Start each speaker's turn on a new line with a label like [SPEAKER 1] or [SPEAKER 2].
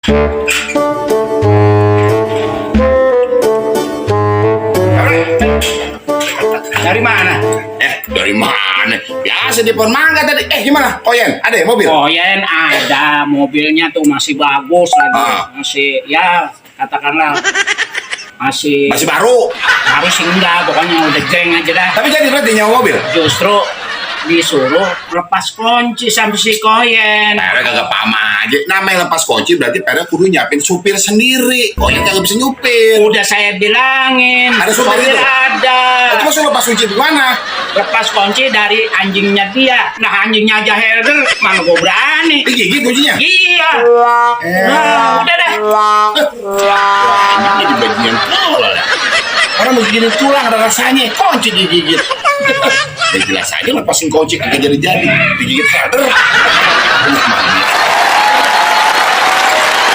[SPEAKER 1] Dari mana?
[SPEAKER 2] Dari mana? Biasa di pohon mangga tadi. Gimana? Koyen, ada ya mobil?
[SPEAKER 1] Koyen ada, mobilnya tuh masih bagus lagi. Masih ya katakanlah masih
[SPEAKER 2] Baru.
[SPEAKER 1] harus enggak, pokoknya udah jeng aja dah.
[SPEAKER 2] Tapi jadi berarti nyawa mobil?
[SPEAKER 1] Justru disuruh lepas kunci sama si Koyen.
[SPEAKER 2] Pere kagak paham aja. Namanya lepas kunci berarti Pere kudu nyiapin supir sendiri. Koyen kagak bisa nyupir.
[SPEAKER 1] Udah saya bilangin,
[SPEAKER 2] Ada supir itu?
[SPEAKER 1] ada.
[SPEAKER 2] Terus lu lepas kunci di mana?
[SPEAKER 1] Lepas kunci dari anjingnya dia. Nah anjingnya aja herder, mana gue berani.
[SPEAKER 2] Digigit kuncinya?
[SPEAKER 1] Iya. Nah, udah dah.
[SPEAKER 2] Ini di bagian tolol ya. Orang begini tulang ada rasanya, kunci digigit. Ya jelas aja lepasin kunci kagak jadi-jadi. Digigit header.